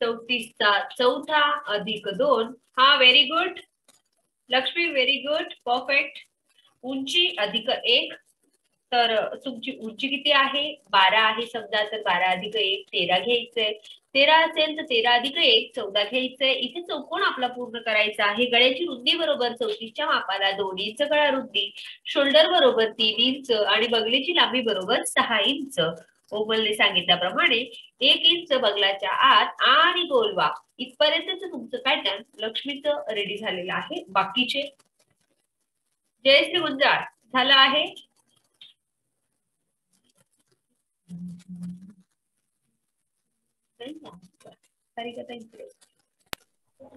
34चा चौथा अधिक 2. हा very good Lakshmi, very good, perfect. उंची अधिक 1. तर तुमची उंची किती आहे? 12 आहे समजा, तर 12 अधिक 1 13 घ्यायचंय. 13 असेल तर 13 अधिक 1 14 घ्यायचंय. इथे चौकोन आपला पूर्ण करायचा आहे. गळ्याची रुंदी बरोबर 34च्या मापाला 2 इंच गळा रुंदी, शोल्डर बरोबर 3 इंच आणि बगलीची लांबी बरोबर 6 इंच. कोमलने सांगितल्याप्रमाणे 1 इंच बगलाच्या आत आणि गोलवा इथपर्यंतच तुमचं पॅटर्न लक्ष्मीचं रेडी झालेलं आहे. बाकीचे जयश्री गुंजाळ झालं आहे.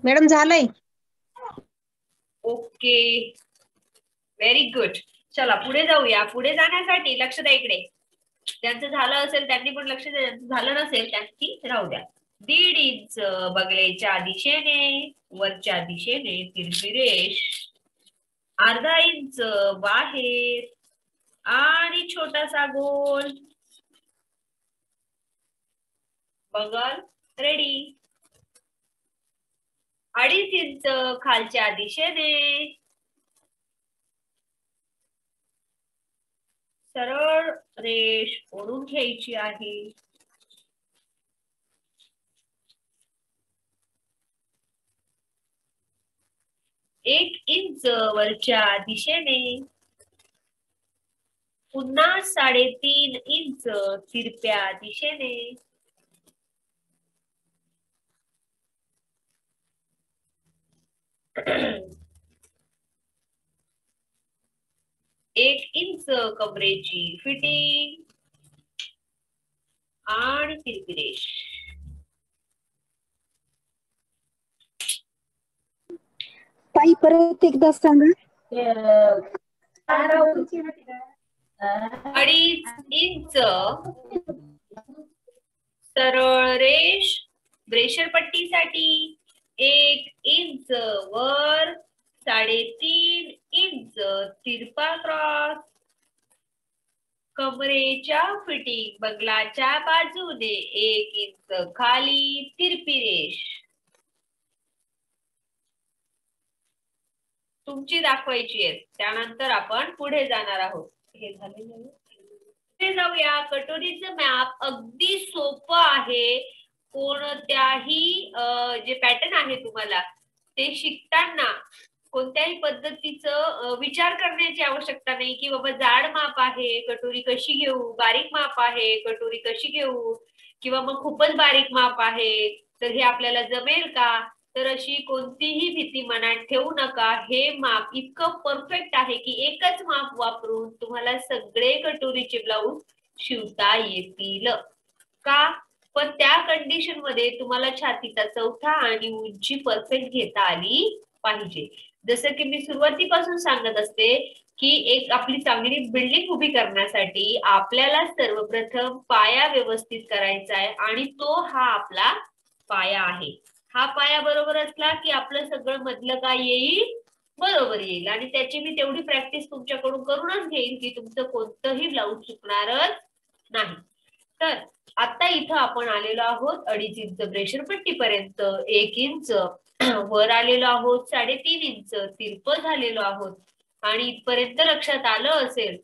मॅडम झालंय. Okay very good. चला पुढे जाऊया. पुढे जाण्यासाठी लक्ष द्या इकडे. ज्यांचं झालं असेल त्यांनी पण लक्ष द्या, ज्यांचं झालं नसेल त्यांची राहू द्या. 1.5 इंच बगलेच्या दिशेने वरच्या दिशेने तिरपी रेष, अर्धा इंच बाहेर आणि छोटासा गोल बगल रेडी. 2.5 इंच खालच्या दिशेने सरळ रेष ओढून घ्यायची आहे. 1 इंच वरच्या दिशेने पुन्हा 3.5 इंच तिरप्या दिशेने एक इंच कमरेची फिटिंग आणि तिरपी रेष. ताई परत एकदा सांगा. 2.5 इंच सरळ रेष ब्रेशर पट्टीसाठी, 1 इंच वर 3.5 इंच तिरपा क्रॉस, कमरेच्या फिटिंग बगलाच्या बाजूने 1 इंच खाली तिरपी रेष तुमची दाखवायची आहे. त्यानंतर आपण पुढे जाणार आहोत. हे झालेलं आहे. पुढे जाऊया. कटोरीचं मॅप अगदी सोपं आहे. कोणत्याही जे पॅटर्न आहे तुम्हाला ते शिकताना कोणत्याही पद्धतीचं विचार करण्याची आवश्यकता नाही की बाबा जाड माप आहे कटोरी कशी घेऊ, बारीक माप आहे कटोरी कशी घेऊ, किंवा मग खूपच बारीक माप आहे तर हे आपल्याला जमेल का. तर अशी कोणतीही भीती मनात ठेवू नका. हे माप इतकं परफेक्ट आहे की एकच माप वापरून तुम्हाला सगळे कटोरीचे ब्लाऊज शिवता येतील. का? पण त्या कंडिशन मध्ये तुम्हाला छातीचा चौथा आणि उंची परफेक्ट घेता आली पाहिजे. जसं की मी सुरुवातीपासून सांगत असते की एक आपली चांगली बिल्डिंग उभी करण्यासाठी आपल्याला सर्वप्रथम पाया व्यवस्थित करायचा आहे आणि तो हा आपला पाया आहे. हा पाया बरोबर असला की आपलं सगळं मधलं काय येईल बरोबर येईल. आणि त्याची मी तेवढी प्रॅक्टिस तुमच्याकडून करूनच घेईन की तुमचं कोणतंही ब्लाऊज चुकणारच नाही. तर आता इथं आपण आलेलो आहोत 2.5 इंच ब्रेशर पट्टी पर्यंत, 1 इंच वर आलेलो आहोत, 3.5 इंच तिरप झालेलो आहोत आणि इथपर्यंत लक्षात आलं असेल.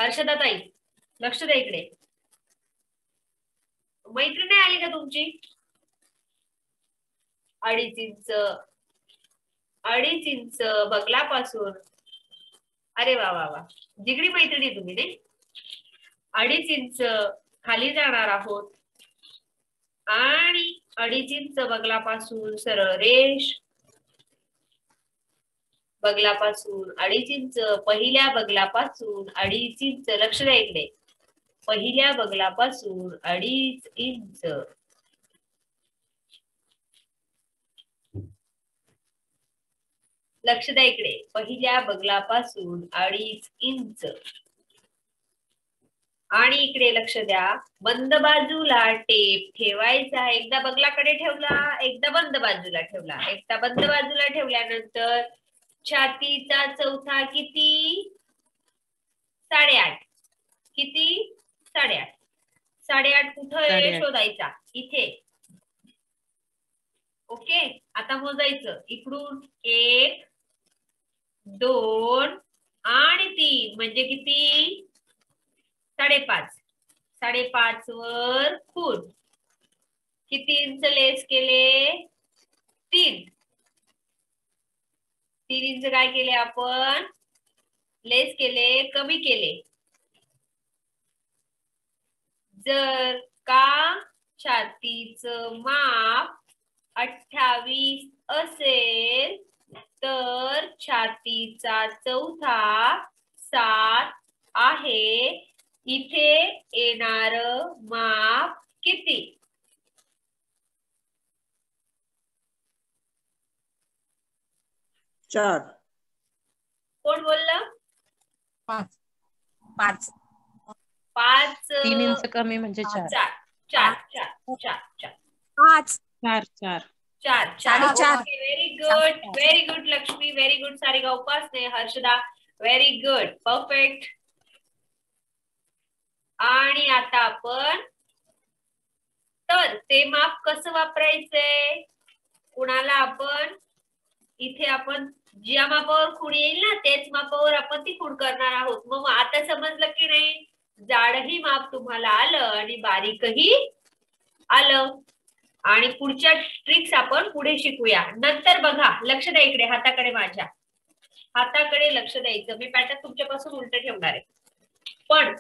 हर्षदा ताई लक्ष द्या इकडे. मैत्रीण नाही आली का तुमची? 2.5 इंच बगलापासून, अरे वा वा वा जिगरी मैत्रिणी तुम्ही नाही. 2.5 इंच खाली जाणार आहोत आणि 2.5 इंच बगलापासून सरळ रेष, बगलापासून 2.5 इंच, पहिल्या बगलापासून 2.5 इंच, लक्ष द्या इकडे, पहिल्या बगलापासून 2.5 इंच, लक्ष द्या इकडे, पहिल्या बगलापासून 2.5 इंच आणि इकडे लक्ष द्या, बंद बाजूला टेप ठेवायचा. एकदा बगलाकडे ठेवला, एकदा बंद बाजूला ठेवला. एकदा बंद बाजूला ठेवल्यानंतर छातीचा चौथा किती? 8.5. किती? 8.5. 8.5 कुठं आहे शोधायचा? इथे. ओके, आता मोजायचं इकडून 1 2 आणि 3 म्हणजे किती 5.5. 5.5 वर खूण किती इंच लेस केले 3. 3 इंच काय केले आपण लेस केले कमी केले. जर का छातीचं माप 28 असेल तर छातीचा चौथा 7 आहे. इथे येणार माप किती? चार. कोण बोललं? 5. 5. 5 3 इंच कमी म्हणजे 4. 4 4 4 4 4 5. 4 4 4 4. Very good, very good Lakshmi, very good Sarika Upasane, Harshada, very good, perfect. आणि आता आपण तर ते माप कसं वापरायचंय कुणाला आपण इथे आपण ज्या मापावर खूण येईल ना तेच मापावर आपण ती खूण करणार आहोत. मग आता समजलं की नाही जाडही माप तुम्हाला आलं आणि बारीकही आलं. आणि पुढच्या ट्रिक्स आपण पुढे शिकूया. नंतर बघा लक्ष द्या इकडे हाताकडे, माझ्या हाताकडे लक्ष द्यायचं. मी पॅटर्न तुमच्यापासून उलट ठेवणार आहे पण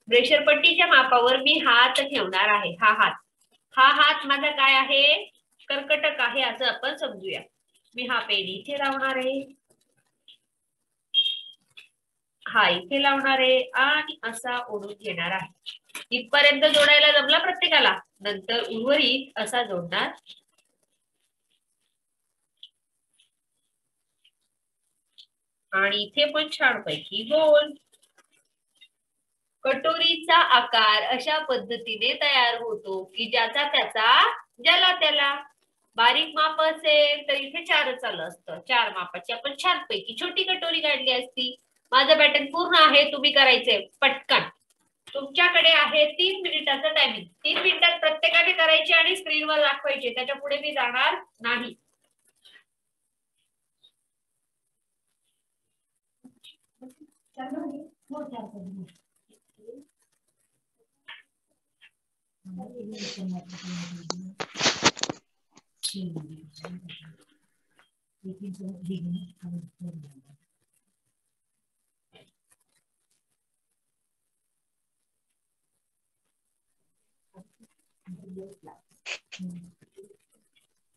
प्रेशर पट्टीच्या मापावर मी हात ठेवणार आहे. हा हात माझा काय आहे कर्कटक आहे असं आपण समजूया. मी हा पेन इथे लावणार आहे, हा इथे लावणार आहे आणि असा ओढून घेणार आहे. इथपर्यंत जोडायला जमला प्रत्येकाला. नंतर उर्वरित असा जोडणार. आणि इथे पण छानपैकी गोल. कटोरीचा आकार अशा पद्धतीने तयार होतो की ज्याचा त्याचा ज्याला त्याला. बारीक माप असेल तर इथे 4च आलं असतं. 4 मापाची आपण छानपैकी छोटी कटोरी काढली असती. माझं पॅटर्न पूर्ण आहे, तुम्ही करायचंय पटकन. तुमच्याकडे आहे 3 मिनिटाचं टायमिंग. 3 मिनिटात प्रत्येकाने करायचे आणि स्क्रीनवर दाखवायचे, त्याच्या पुढे मी जाणार नाही.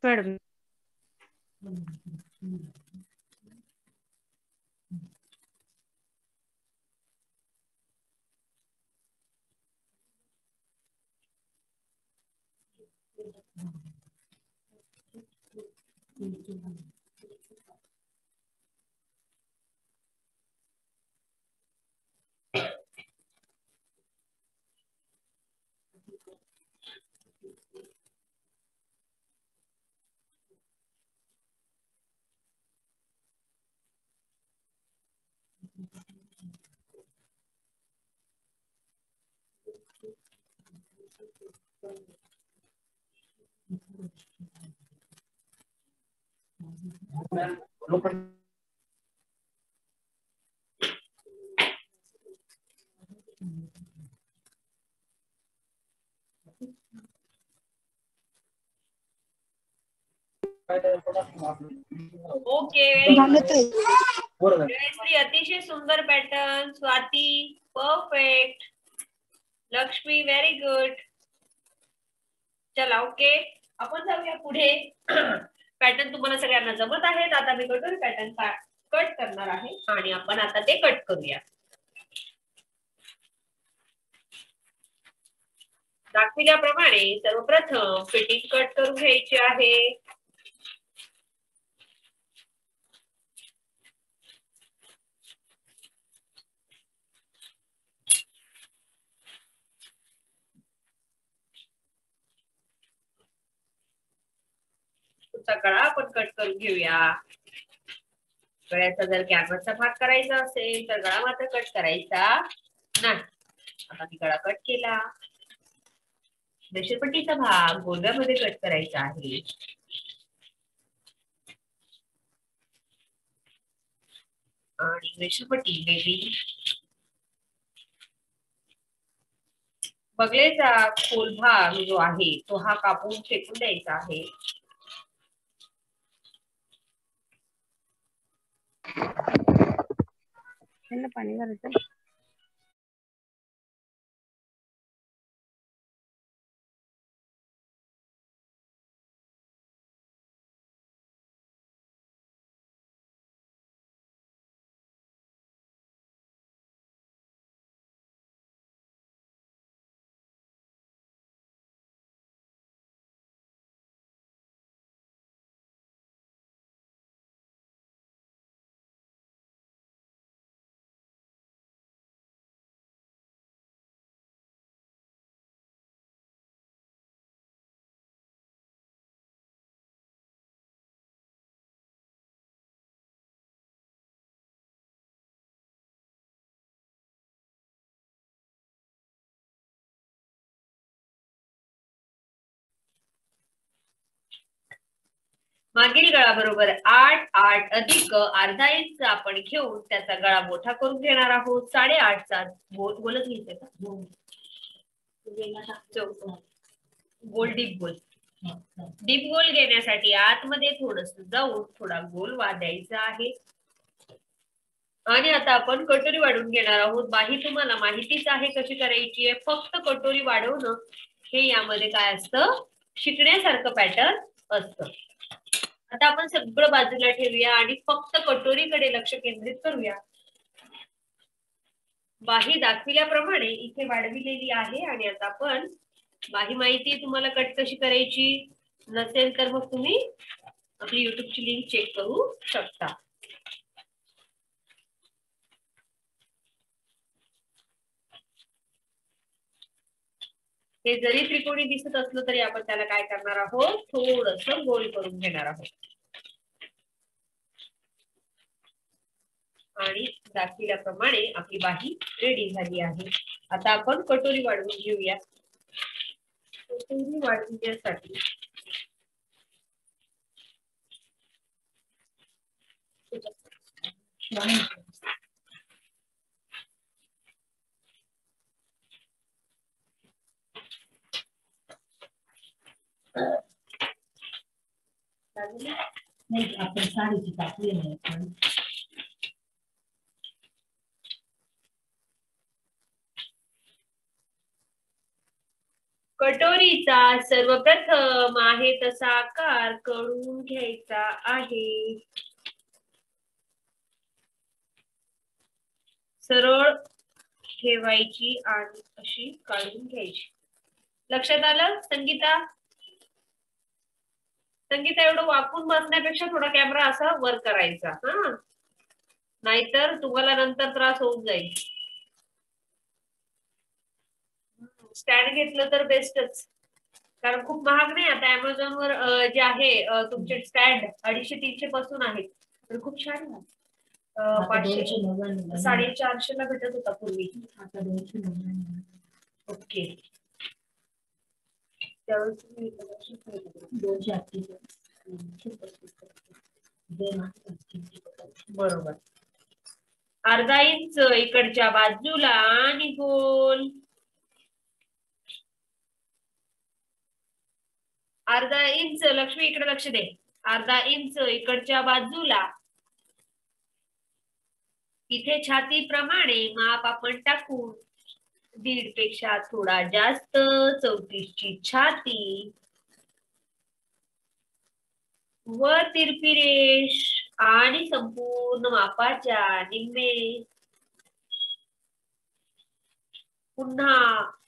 मॅडम ओके, अतिशय सुंदर pattern. Swati perfect. Lakshmi very good. चला ओके आपण जाऊया पुढे. पॅटर्न तुम्हाला सगळ्यांना जमत आहेत. आता मी कटोरी पॅटर्न कट करणार आहे आणि आपण आता ते कट करूया. दाखविल्याप्रमाणे सर्वप्रथम फिटिंग कट करून घ्यायची आहे. गळा आपण कट करून घेऊया. गळ्याचा जर कॅनव्हासचा भाग करायचा असेल तर गळा मात्र कट करायचा नाही. आता मी गळा कट केला. प्रेशर पट्टीचा भाग गोंद्यामध्ये कट करायचा आहे. आणि रेषापट्टी बेबी. बगलेचा खोल भाग जो आहे तो हा कापून फेकून द्यायचा आहे. पाणी घालायचं. मागील गळा बरोबर 8 8 अधिक अर्धा इंच आपण घेऊन त्याचा गळा मोठा करून घेणार आहोत. 8.5 चा गोलच घ्यायचा का? गोल डीप गोल. डीप गोल घेण्यासाठी आतमध्ये थोडस जाऊन थोडा गोल वाढायचा आहे. आणि आता आपण कटोरी वाढवून घेणार आहोत. बाही तुम्हाला माहितीच आहे कशी करायची आहे. फक्त कटोरी वाढवणं हे यामध्ये काय असतं, शिकण्यासारखं पॅटर्न असतं. आता आपण सगळं बाजूला ठेवूया आणि फक्त कटोरीकडे लक्ष केंद्रित करूया. बाही दाखविल्याप्रमाणे इथे वाढविलेली आहे आणि आता आपण बाही माहिती तुम्हाला कट कशी करायची नसेल तर मग तुम्ही आपली युट्यूबची लिंक चेक करू शकता. हे जरी त्रिकोणी दिसत असलं तरी आपण त्याला काय करणार आहोत, थोडस गोल करून घेणार आहोत. आणि दाखविल्याप्रमाणे आपली बाही रेडी झाली आहे. आता आपण कटोरी वाढवून घेऊया. कटोरी वाढवण्यासाठी नाही आपण साडीची टाकली नाही पण कटोरीचा सर्वप्रथम आहे तसा आकार करून घ्यायचा आहे. सरळ ठेवायची आणि अशी काढून घ्यायची. लक्षात आलं संगीता? संगीता एवढं वाकून बसण्यापेक्षा थोडा कॅमेरा असा वर करायचा, हा, नाहीतर तुम्हाला नंतर त्रास होऊन जाईल. स्टँड घेतलं तर बेस्टच, कारण खूप महाग नाही. आता अमेझॉन वर जे आहे तुमचे स्टँड 250-300 पासून आहेत, तर खूप छान आहे. 500 450 ला भेटत होता पूर्वी, आता 299. ओके, त्यावेळेस 280 बरोबर. अर्धा इंच इकडच्या बाजूला आणि गोल. अर्धा इंच, लक्ष्मी इकडे लक्ष दे. अर्धा इंच इकडच्या बाजूला. इथे छाती प्रमाणे माप आपण टाकून 1.5 पेक्षा थोडा जास्त 34 ची छाती, वर तिरपी रेष आणि संपूर्ण मापाच्या निम्मे, पुन्हा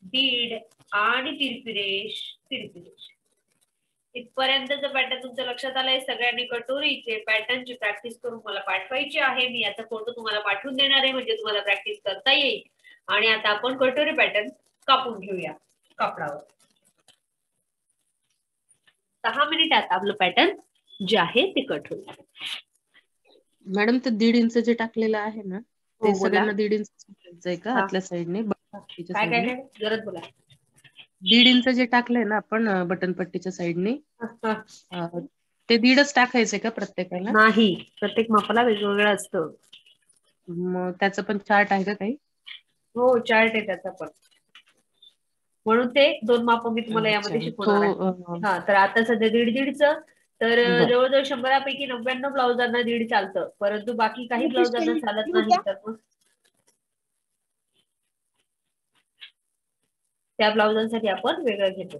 1.5 आणि तिरपी रेष. इथपर्यंतचं पॅटर्न तुमच्या लक्षात आलंय. सगळ्यांनी कटोरीचे पॅटर्नची प्रॅक्टिस करून मला पाठवायची आहे. मी याचा फोटो तुम्हाला पाठवून देणार आहे, म्हणजे तुम्हाला प्रॅक्टिस करता येईल. आणि आता आपण कटोरी पॅटर्न कापून घेऊया कापडावर. 10 मिनिटात आपलं पॅटर्न जे आहे ते कट होईल. मॅडम ते 1.5 इंच जे टाकलेलं आहे ना, ते सगळ्यांना 1.5 इंच आहे का आतल्या साईडने? काय काय काय जरच बोला. 1.5 इंच जे टाकलंय ना आपण बटन पट्टीच्या साईडने, ते 1.5च टाकायचंय का प्रत्येकाला? नाही, प्रत्येक मापाला वेगवेगळं असतं. मग त्याचं पण चार्ट आहे का काही? हो, चार्ट आहे त्याचा पण. म्हणून ते 2 माप मी तुम्हाला अच्छा यामध्ये तो शिकवणार आहे. हा, तर आता सध्या दीड तर बर जवळजवळ 100पैकी 99 ब्लाउजांना दीड चालतं, परंतु बाकी काही ब्लाउजांना चालत नाही. तर मग त्या ब्लाउजांसाठी आपण वेगळं घेतो.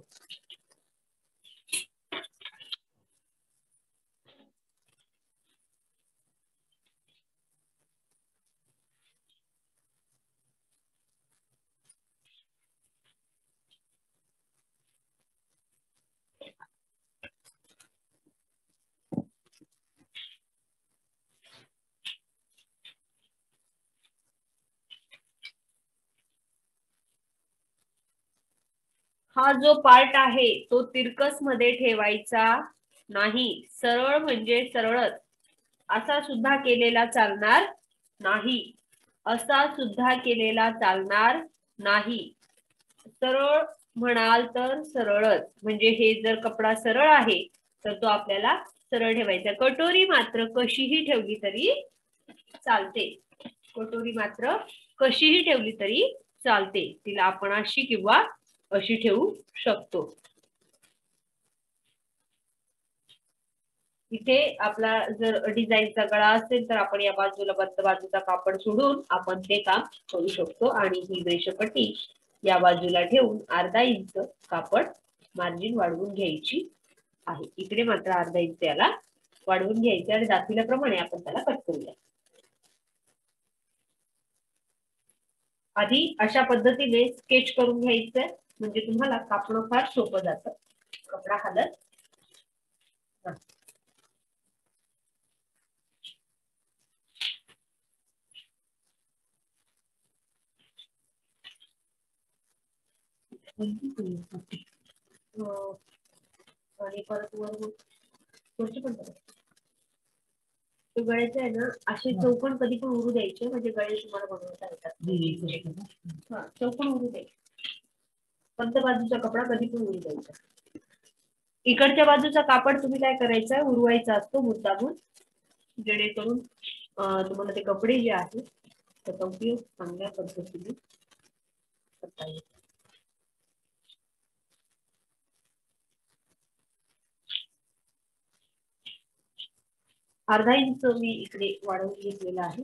हा जो पार्ट आहे तो तिरकस मध्ये ठेवायचा नाही. सरळ म्हणजे सरळच, असा सुद्धा केलेला चालणार नाही, असा सुद्धा केलेला चालणार नाही. सरळ म्हणाल तर सरळच, म्हणजे हे जर कपडा सरळ आहे तर तो आपल्याला सरळ ठेवायचा. कटोरी मात्र कशीही ठेवली तरी चालते. कटोरी मात्र कशीही ठेवली तरी चालते. तिला आपण अशी किंवा अशी ठेवू शकतो. इथे आपला जर डिझाईनचा गळा असेल तर आपण या बाजूला बत्त बाजूचा कापड सोडून आपण ते काम करू शकतो आणि ही रेषपट्टी या बाजूला ठेवून अर्धा इंच कापड मार्जिन वाढवून घ्यायची आहे. इकडे मात्र अर्धा इंच याला वाढवून घ्यायचे आणि दाखविल्याप्रमाणे आपण त्याला कट करूया. आधी अशा पद्धतीने स्केच करून घ्यायचंय, म्हणजे तुम्हाला कापणं फार सोपं जातं. कपडा हालत आणि परत वर पण गळ्याचे आहे ना, असे चौकोन कधी पण उरू द्यायचे, म्हणजे गळे तुम्हाला बनवता येतात. चौकोन उरू द्यायचे. फक्त बाजूचा कपडा कधी पण उरू द्यायचा. इकडच्या बाजूचा कापड तुम्ही काय करायचं, उरवायचा असतो मुद्दामून, जेणेकरून तुम्हाला ते कपडे जे आहेत त्याचा उपयोग चांगल्या पद्धतीने करता येईल. अर्धा इंच मी इकडे वाढवून घेतलेला आहे.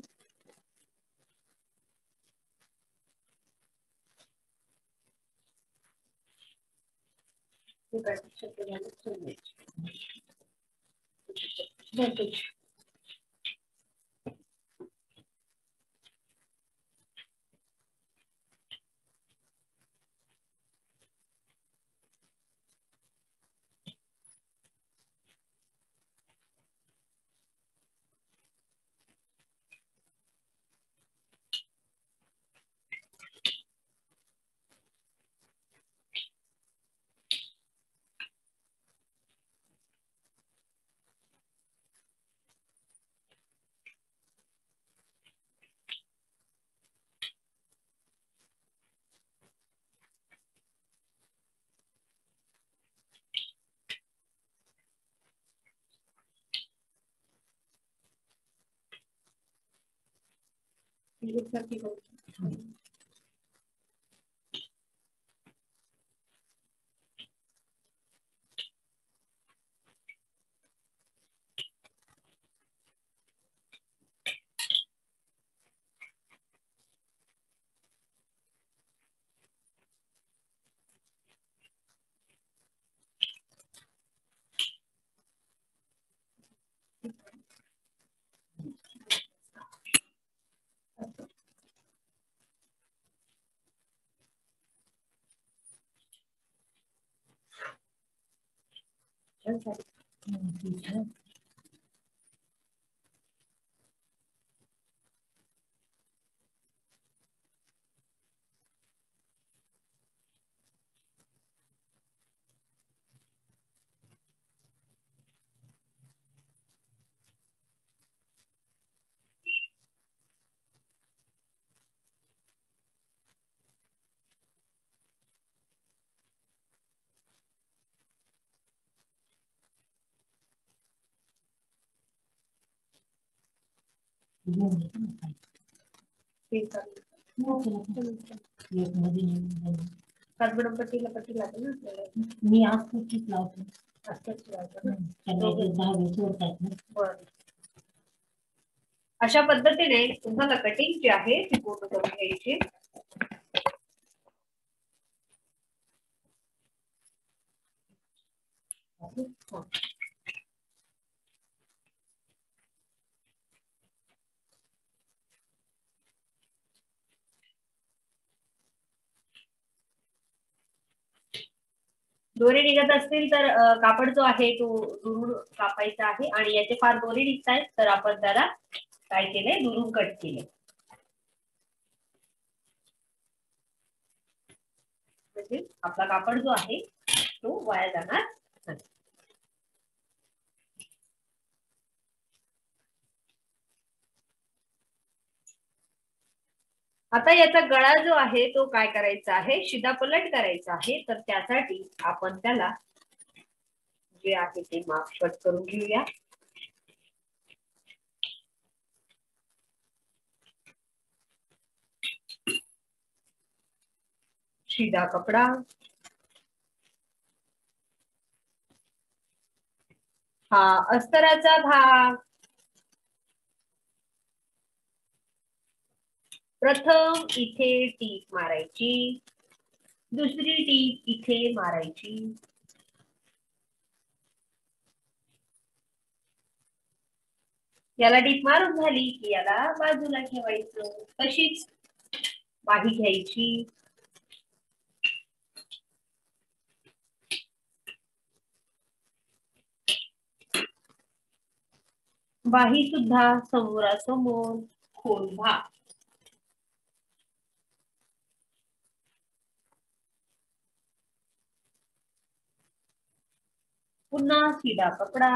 एक मध्ये नाही. कागदम पट्टीला पट्टी लागेल ना आपल्याला. मी आज कुठलीच लावतो. असंच लावायचं ना. त्यांना ते 10 सोडतात ना. बरं. अशा पद्धतीने तुम्हाला कटिंग जी आहे ती पूर्ण करून घ्यायची. दोरे निघत असतील तर कापड जो आहे तो दुरून कापायचा आहे आणि याचे फार दोरे निघतायत तर आपण त्याला काय केले दुरून कट केले. म्हणजे आपला कापड जो आहे तो वाया जाणार नाही. आता याचा गळा जो आहे तो काय करायचा आहे शिदापलट करायचा आहे तर त्यासाठी आपण त्याला जे आहे ते माप कट करून घेऊया. शिदा कपडा हा अस्तराचा भाग प्रथम इथे टीप मारायची, दुसरी टीप इथे मारायची. याला टीप मारून झाली की याला बाजूला ठेवायचं. तशीच बाही घ्यायची, बाही सुद्धा समोरासमोर खोल भाग. पुन्हा शिदा कपडा,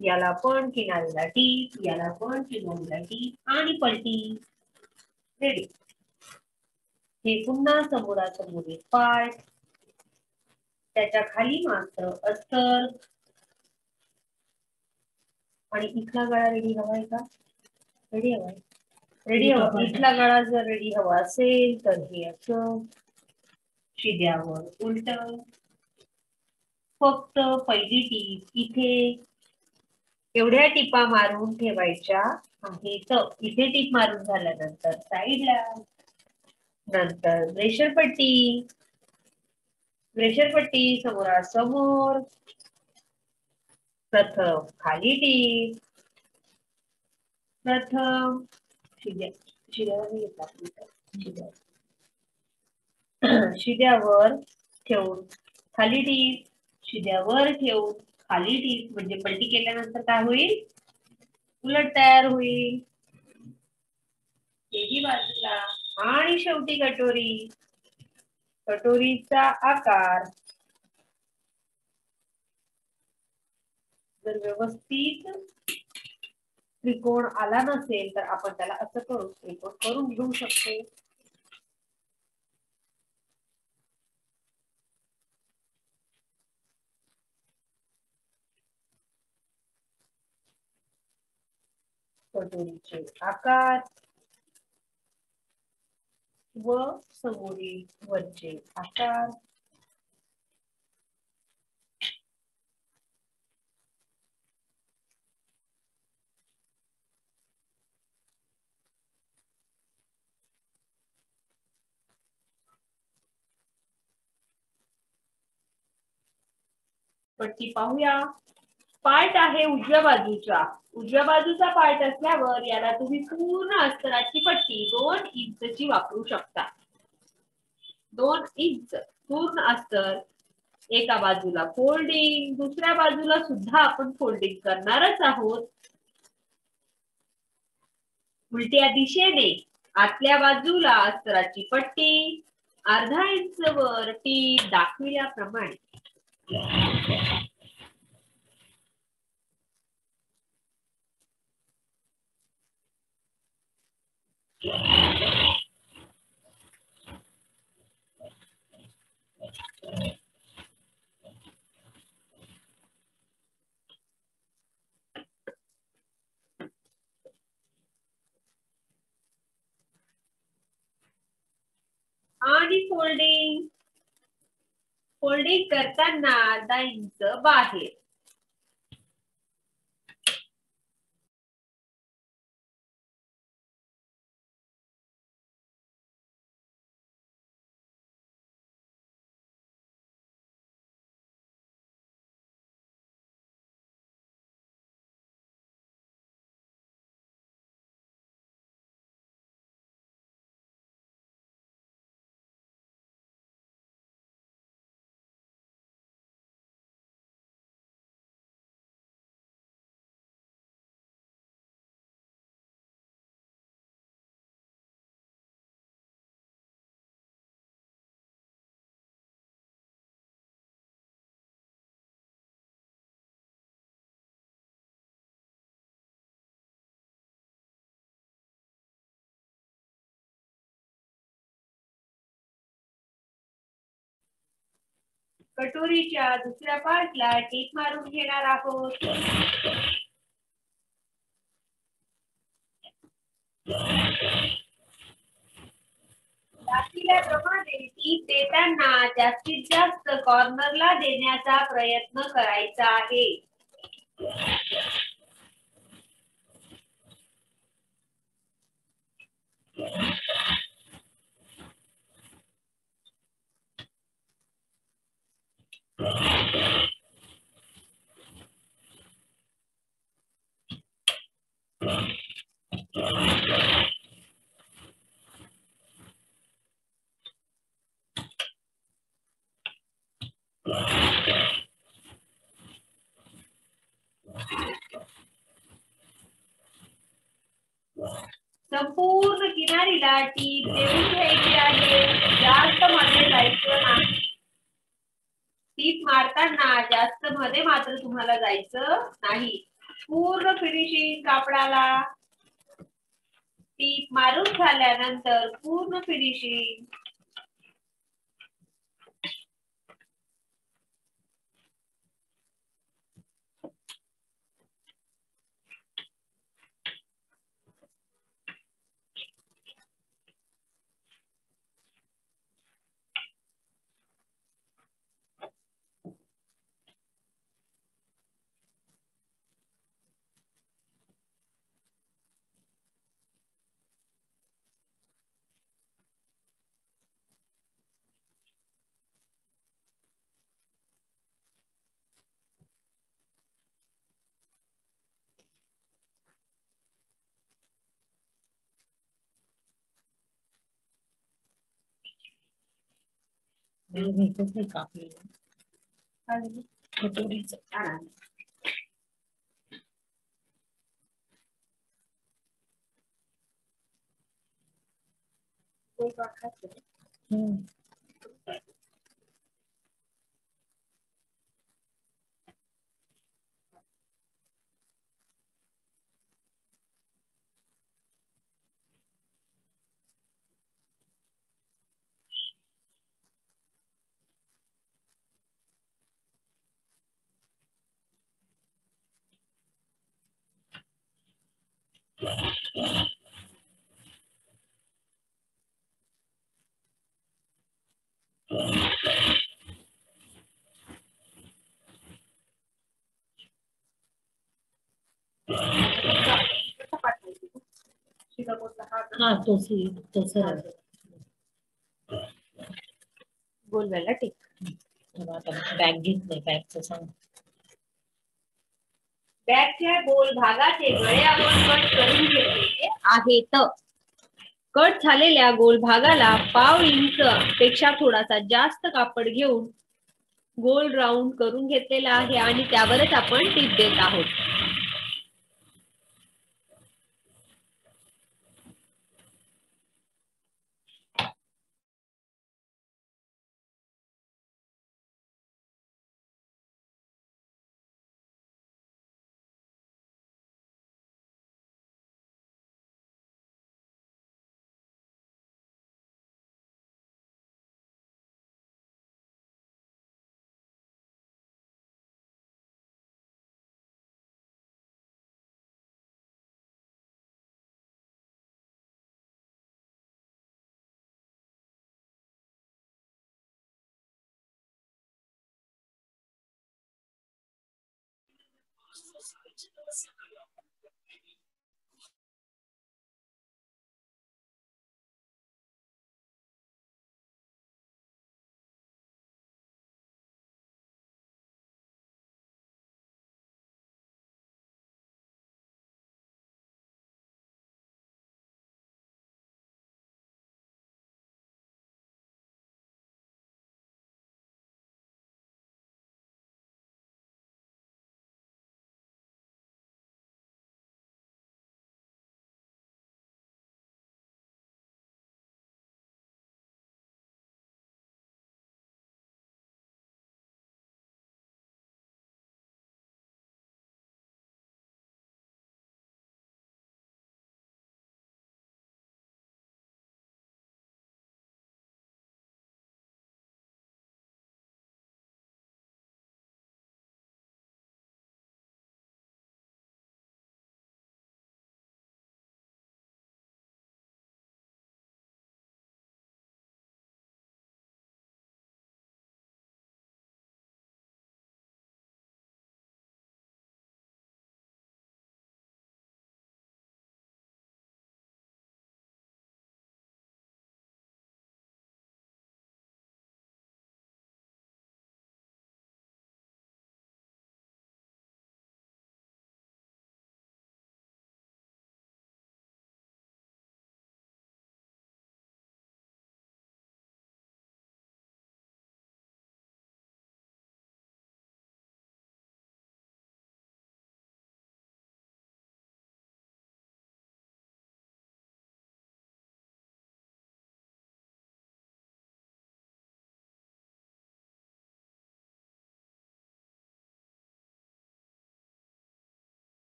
याला पण किनारीला टीप, याला पण किनारीला टीप आणि पलटी. रेडी. हे पुन्हा समोरासमोर एक पार्ट, त्याच्या खाली मात्र अस्तर आणि इथला गळा रेडी हवाय का? रेडी हवाय. रेडी हवा. इथला गळा जर रेडी हवा असेल तर हे असं शिद्यावर उलट. फक्त पहिली टीप इथे एवढ्या टिपा मारून ठेवायच्या आहेत. इथे टीप मारून झाल्यानंतर साईडला, नंतर रेषरपट्टी, रेषरपट्टी समोरासमोर, प्रथम खाली टीप, प्रथम शिद्यावर ठेवून खाली टीप, शिद्यावर ठेवून खाली टीप. म्हणजे पलटी केल्यानंतर काय होईल उलट तयार होईल. ही बाजूला आणि शेवटी कटोरी. कटोरीचा आकार जर व्यवस्थित त्रिकोण आला नसेल तर आपण त्याला असं करून त्रिकोण करून घेऊ शकतो. कटोरीचे आकार व समोरील वरचे आकार पट्टी पाहूया. पार्ट आहे उजव्या बाजूचा. उजव्या बाजूचा पार्ट असल्यावर याला तुम्ही पूर्ण अस्तराची पट्टी 2 इंचची वापरू शकता. 2 इंच पूर्ण अस्तर. एका बाजूला फोल्डिंग, दुसऱ्या बाजूला सुद्धा आपण फोल्डिंग करणारच आहोत. उलट्या दिशेने आतल्या बाजूला अस्तराची पट्टी अर्धा इंच वर टीप दाखविल्याप्रमाणे. आणि फोल्डिंग करताना अर्धा इंच बाहेर. कटोरीच्या दुसऱ्या पार्टला टीप मारून घेणार आहोत. दाखविल्याप्रमाणे टीप देताना जास्तीत जास्त कॉर्नरला देण्याचा प्रयत्न करायचा आहे. संपूर्ण किनारीला टीप देऊन घ्यायची आहे. जास्त मध्ये जायचं नाही. टीप मारताना जास्त मध्ये मात्र तुम्हाला जायचं नाही. पूर्ण फिनिशिंग कापडाला टीप मारून झाल्यानंतर पूर्ण फिनिशिंग कसं कापलेलं कटोरीचं. हा तो सरळ बोलवायला टीप. आता बॅग घेतलंय, बॅगचं सांग. बॅगच्या गोल भागाचे गळे आपण कट करून घेतलेले आहेत. कट झालेल्या गोल भागाला पाव इंच पेक्षा थोडासा जास्त कापड घेऊन गोल राऊंड करून घेतलेला आहे आणि त्यावरच आपण टीप देत आहोत.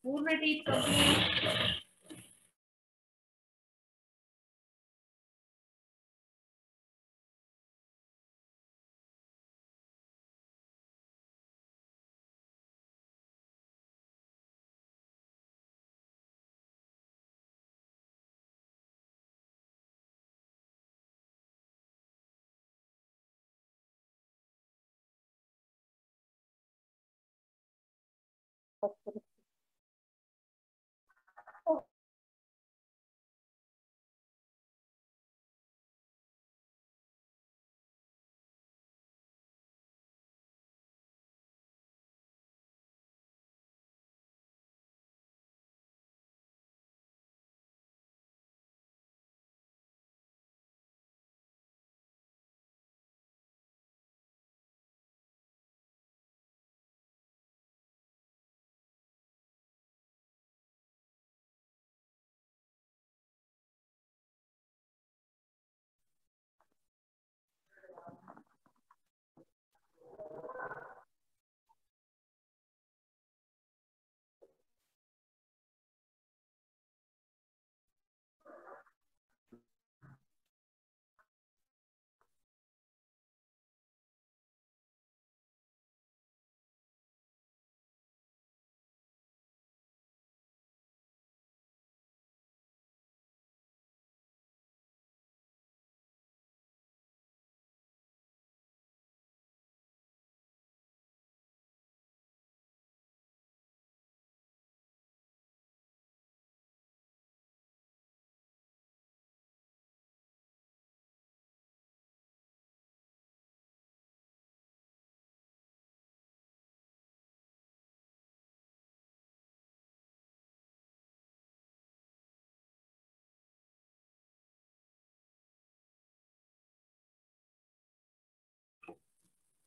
पूर्ण टीप कंप्लीट.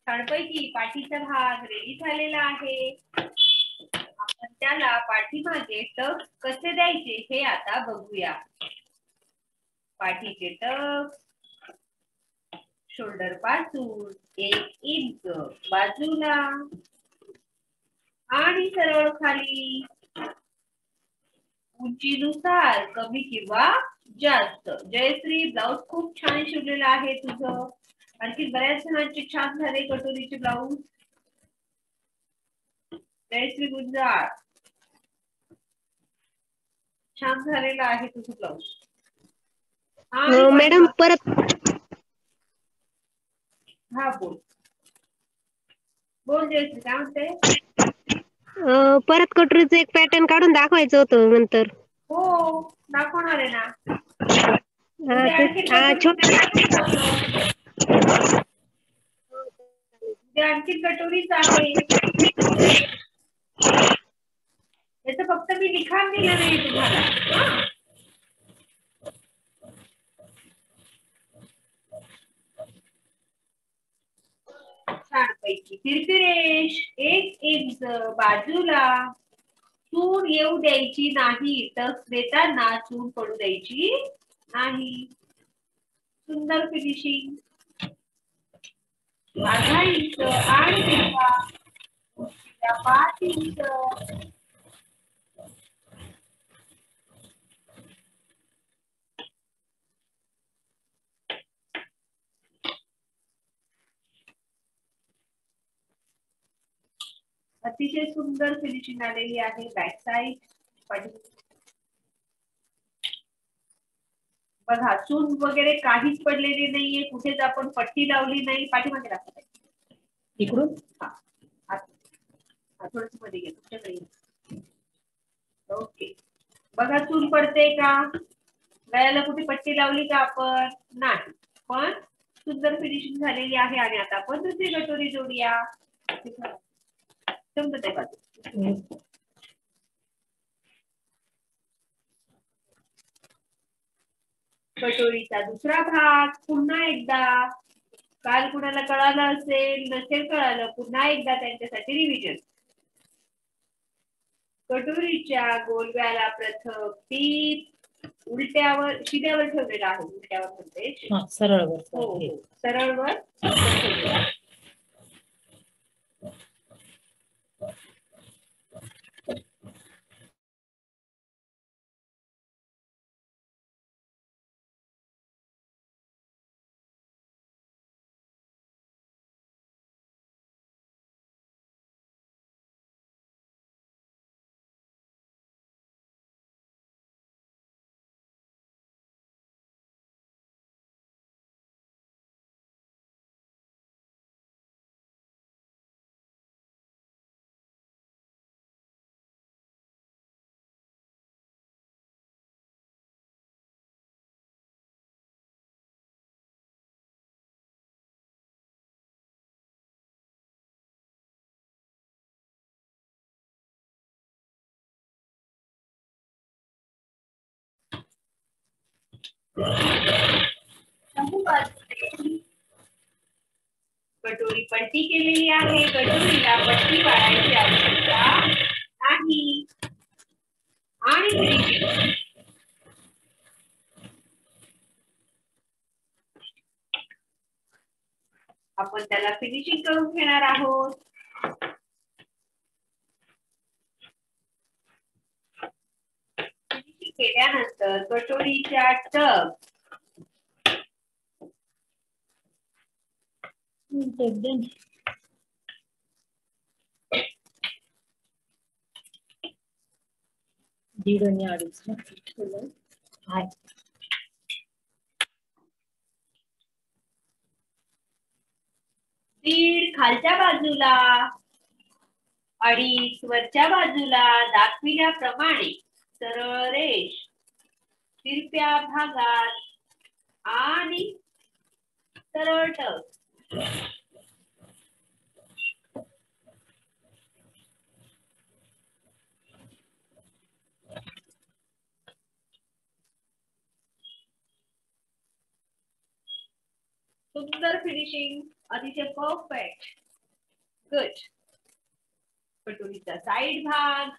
छानपैकी पाठीचा भाग रेडी झालेला आहे. आपण त्याला पाठीमागे टक्स कसे द्यायचे हे आता बघूया. पाठीचे टक्स शोल्डर पासून 1 इंच बाजूला आणि सरळ खाली, उंचीनुसार कमी किंवा जास्त. जयश्री, ब्लाउज खूप छान शिवलेला आहे तुझं. आणखी बऱ्याच जणांचे छान झाले कटोरीचे ब्लाऊज. जयश्री गुंजाळ, छान झालेला आहे तुझं ब्लाऊज. मॅडम परत हा बोल बोल जयश्री, काय म्हणते? परत कटोरीचं एक पॅटर्न काढून दाखवायचं होतं नंतर. हो दाखवणार आहे ना. हा उद्या आणखी तेच उद्या आणखी कटोरीच आहे. याचं फक्त मी लिखाण दिलं नाही तुम्हाला. छानपैकी तिरपिरेश 1 इंच बाजूला. चून येऊ द्यायची नाही, टक्स देताना चून पडू द्यायची नाही. सुंदर फिनिशिंग. 1/2 इंच आणि 5 इंच. अतिशय सुंदर फिनिशिंग आलेली आहे. बॅक साइड बघा, चून वगैरे काहीच पडलेली नाहीये, कुठेच आपण पट्टी लावली नाही. पाठीमागे दाखवते इकडून थोडस मध्ये घे. ओके, बघा चून पडते का? गळ्याला कुठे पट्टी लावली का आपण? नाही, पण सुंदर फिनिशिंग झालेली आहे. आणि आता आपण दुसरी कटोरी जोडूया. समजत आहे का? कटोरीचा दुसरा भाग पुन्हा एकदा. काल कुणाला कळालं असेल, नसेल कळालं, पुन्हा एकदा त्यांच्यासाठी रिव्हिजन. कटोरीच्या गोलव्याला प्रथम टीप उलट्यावर शिद्यावर ठेवलेला आहे. उलट्यावर म्हणते, सरळ वर. हो सरळ वर. कटोरी पट्टी केलेली आहे. कटोरीला पट्टी वाढायची आवश्यकता नाही. आणि आपण त्याला फिनिशिंग करून घेणार आहोत. फिनिशिंग केल्यानंतर कटोरीच्या टक दीड आणि अडीच आहे. दीड खालच्या बाजूला, 2.5 वरच्या बाजूला दाखविल्याप्रमाणे सरळ रेष तिरप्या भागात आणि सरळ टक. सुंदर फिनिशिंग, अतिशय परफेक्ट. गुड. कटोरीचा साइड भाग.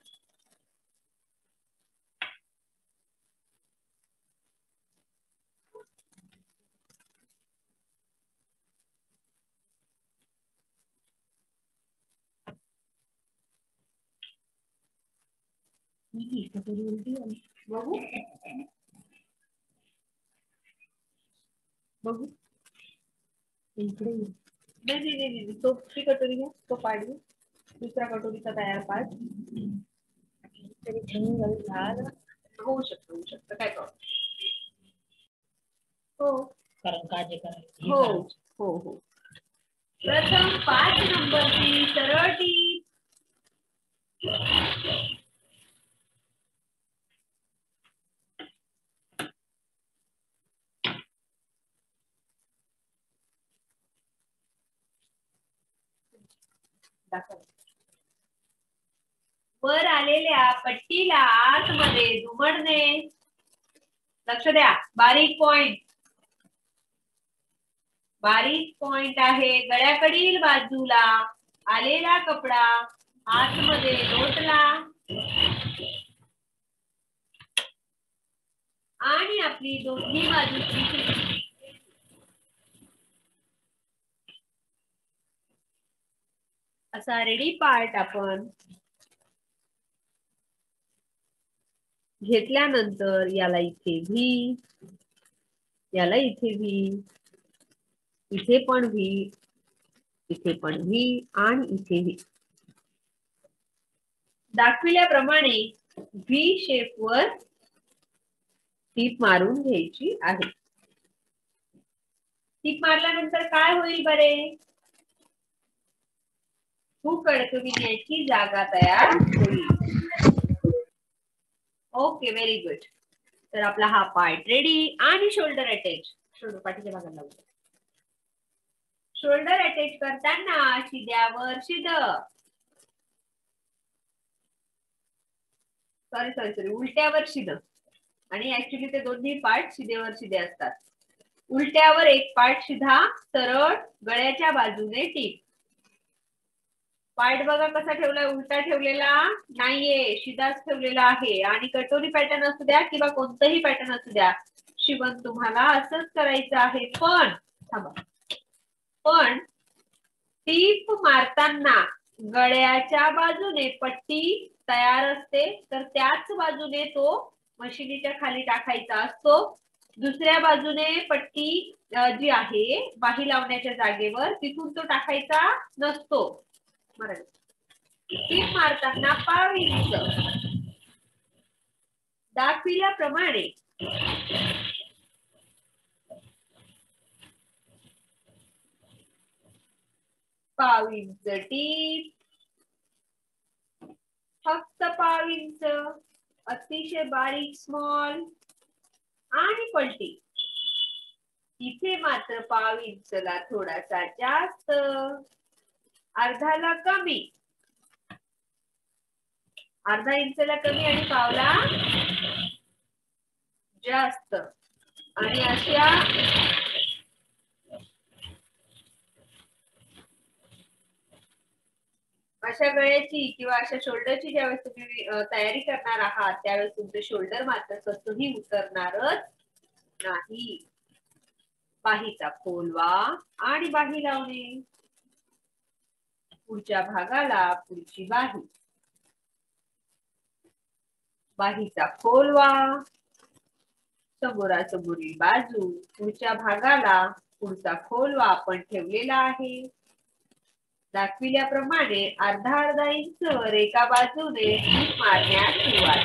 बघू बघू इकडे नाही, तो ती कटोरी घ्या, तो पाठ घ्या. दुसरा कटोरीचा तयार पाठ. तरी जंगल झालं होऊ शकतं काय प्रॉब्लेम. हो कारण काळजी करायची हो हो हो. प्रथम 5 नंबरची सरळ टीप. वर आलेल्या पट्टीला आतमध्ये दुमडणे. लक्ष द्या, बारीक पॉइंट आहे. गळ्याकडील बाजूला आलेला कपडा आतमध्ये लोटला आणि आपली दोन्ही बाजूची असा रेडी पार्ट आपण घेतल्यानंतर याला इथे व्ही, याला इथे व्ही, इथे पण व्ही, इथे पण व्ही आणि इथे व्ही. दाखविल्याप्रमाणे व्ही शेप वर टीप मारून घ्यायची आहे. टीप मारल्यानंतर काय होईल बरे? हुक अडकविण्याची जागा तयार होईल. Okay, very good. तर आपला हा पार्ट रेडी. आणि शोल्डर अटॅच. शोल्डर पाठीच्या भागाला लावू. शोल्डर अटॅच करताना शिद्यावर शिद, सॉरी उलट्यावर शिद. आणि ऍक्च्युली ते दोन्ही पार्ट शिदेवर शिदे असतात. उलट्यावर एक पार्ट शिधा, सरळ गळ्याच्या बाजूने टीप. पार्ट बघा कसा ठेवलाय, उलटा ठेवलेला नाहीये, शिदाच ठेवलेला आहे. आणि कटोरी पॅटर्न असू द्या किंवा कोणतंही पॅटर्न असू द्या, शिवण तुम्हाला असंच करायचं आहे. पण टीप मारताना गळ्याच्या बाजूने पट्टी तयार असते, तर त्याच बाजूने तो मशिनीच्या खाली टाकायचा असतो. दुसऱ्या बाजूने पट्टी जी आहे बाही लावण्याच्या जागेवर, तिथून तो टाकायचा नसतो. टीप मारताना पाव इंच दाखविल्याप्रमाणे पाव इंच टीप, फक्त पाव इंच, अतिशय बारीक स्मॉल आणि पलटी. इथे मात्र पाव इंचला थोडासा जास्त, अर्धाला कमी, अर्धा इंचला कमी आणि पावला जास्त. आणि अशा गळ्याची किंवा अशा शोल्डरची ज्यावेळेस तुम्ही तयारी करणार आहात, त्यावेळेस तुमचं शोल्डर मात्र कसंही उतरणारच नाही. बाहीचा खोलवा आणि बाही लावणे. पुढच्या भागाला पुढची बाही, बाहीचा खोलवा, समोरासमोरील बाजू, पुढच्या भागाला पुढचा खोलवा आपण ठेवलेला आहे. दाखविल्याप्रमाणे अर्धा इंच वर एका बाजूने टीप मारण्यास सुरुवात.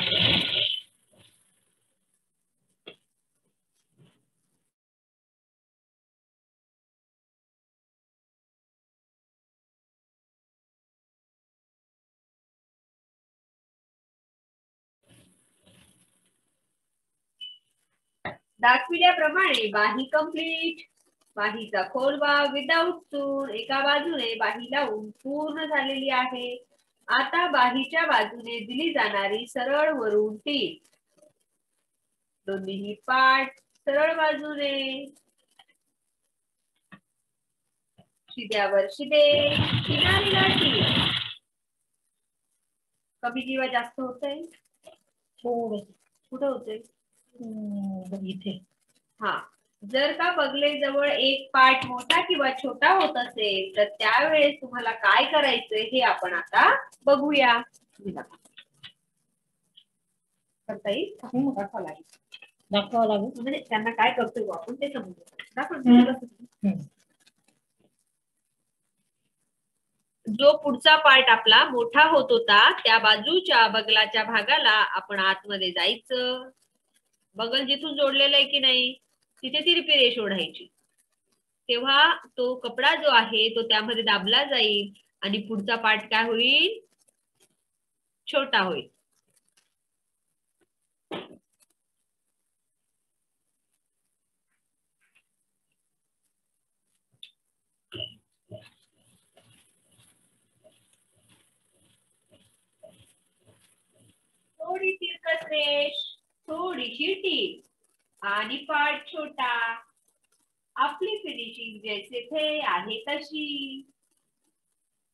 दाखविल्याप्रमाणे बाही कंप्लीट. बाहीचा खोलवा विदाउट चूड एका बाजूने बाही लावून पूर्ण झालेली आहे. आता बाहीच्या बाजूने दिली जाणारी सरळ वरून टीप. दोन्ही पाठ सरळ बाजूने, शिद्यावर शिदे, किनारीला टीप. कमी किंवा जास्त होतंय? कुठं होतंय? इथे. हा, जर का बगले जवळ एक पार्ट मोठा किंवा छोटा होत असेल, तर त्यावेळेस तुम्हाला काय करायचंय हे आपण आता बघूया. करता येईल? दाखवावं लागेल. म्हणजे त्यांना काय करतोय आपण ते समजू. जो पुढचा पार्ट आपला मोठा होत होता त्या बाजूच्या बगलाच्या भागाला आपण आतमध्ये जायचं. बगल जिथून जोडलेलं आहे की नाही तिथे तिरपी रेष ओढायची. तेव्हा तो कपडा जो आहे तो त्यामध्ये दाबला जाईल आणि पुढचा पार्ट काय होईल, छोटा होईल. थोडी तिरकस रेष, थोडीशी टीप आणि पार्ट छोटा. आपली फिनिशिंग जैसे थे आहे तशी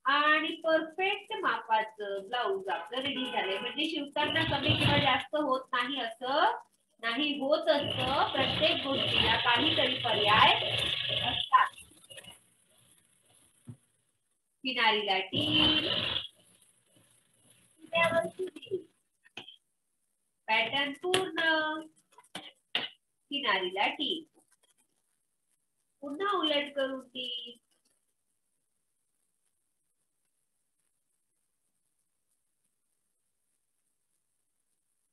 आणि परफेक्ट मापाचं ब्लाऊज आपलं रेडी झालंय. म्हणजे शिवताना कमी किंवा जास्त होत नाही असं नाही, होत असतं. प्रत्येक गोष्टीला काहीतरी पर्याय असतात. किनारीला टीप, पॅटर्न पूर्ण, किनारीला टीप, पुन्हा उलट करून टीप,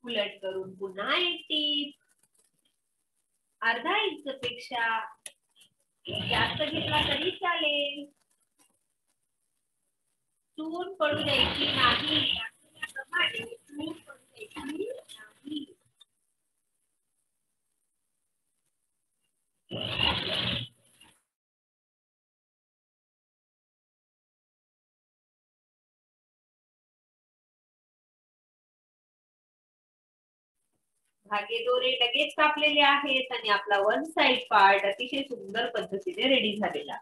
उलट करून पुन्हा एक टीप. अर्धा इंच पेक्षा जास्त घेतला तरी चालेल. चून पडू द्यायची नाही. चून पडू द्यायची नाही. धागे दोरे लगेच कापलेले आहेत आणि आपला वन साइड पार्ट अतिशय सुंदर पद्धतीने रेडी झालेला.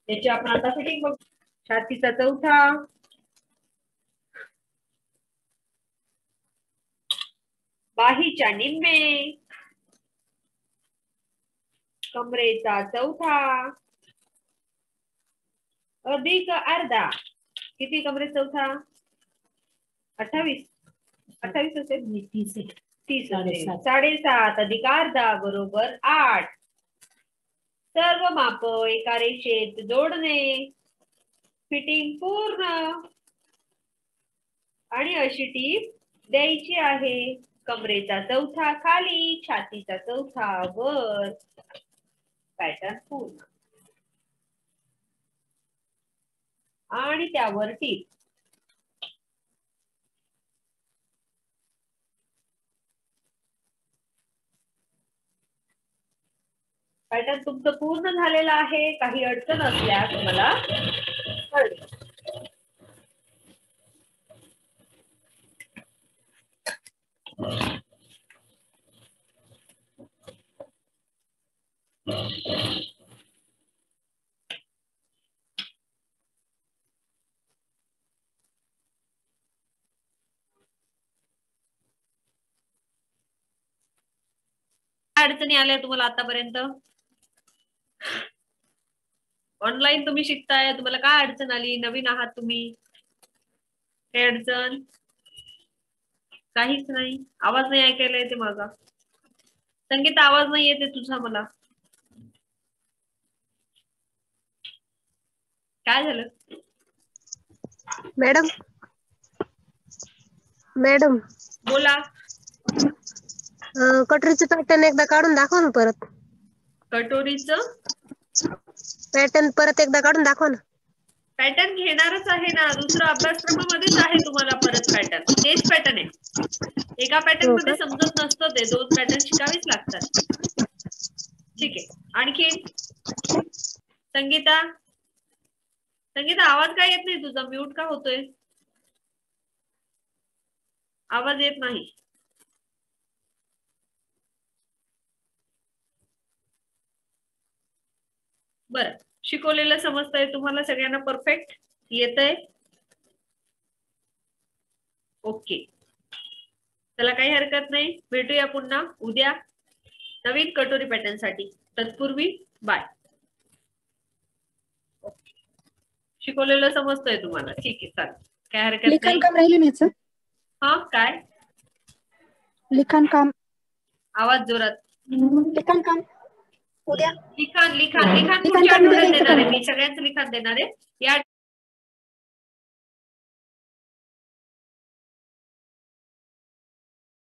त्याची आपण आता फिटिंग बघू. छातीचा चौथा, बाहीच्या निम्मे, कमरेचा चौथा अधिक अर्धा. किती कमरेचा चौथा? 28 असेल. 30 असेल. 7.5 अधिक अर्धा बरोबर 8. सर्व माप एका रेषेत जोडणे. फिटिंग पूर्ण आणि अशी टीप द्यायची आहे. कमरेचा चौथा खाली, छातीचा चौथा वर, पॅटर्न पूर्ण आणि त्यावर टीप. पॅटर्न तुमचं पूर्ण झालेलं आहे. काही अडचण असल्यास मला कळवा. अडचणी आल्या तुम्हाला आतापर्यंत? ऑनलाईन तुम्ही शिकताय, तुम्हाला काय अडचण आली? नवीन आहात तुम्ही, काय अडचण? काहीच नाही. आवाज नाही ऐकायला येते माझा. संगीता आवाज नाही येते तुझा मला. काय झालं? मॅडम मॅडम बोला. कटोरीचं पॅटर्न एकदा काढून दाखवा ना परत. कटोरीचं पॅटर्न परत एकदा काढून दाखवा ना. पॅटर्न घेणारच आहे ना, दुसऱ्या अभ्यासक्रमामध्येच आहे तुम्हाला परत पॅटर्न. तेच पॅटर्न आहे. एका पॅटर्न मध्ये समजत नसतं ते, 2 पॅटर्न शिकावेच लागतात. ठीक आहे. आणखी संगीता, संगीता आवाज काय येत नाही तुझा? म्यूट का होतोय? आवाज येत नाही. बरं, शिकवलेलं समजतंय तुम्हाला सगळ्यांना? परफेक्ट येतंय? ओके, चला काही हरकत नाही. भेटूया पुन्हा उद्या नवीन कटोरी पॅटर्न साठी. तत्पूर्वी बाय. शिकवलेलं समजतंय तुम्हाला? ठीक आहे, चालेल, काय हरकत नाही. लिखाण काम राहिले नाही सर? हा, काय लिखाण काम? आवाज जोरात. लिखाण काम उद्या लिखाण पुढच्या आठवड्यात देणार आहे मी, सगळ्यांचं लिखाण देणार आहे या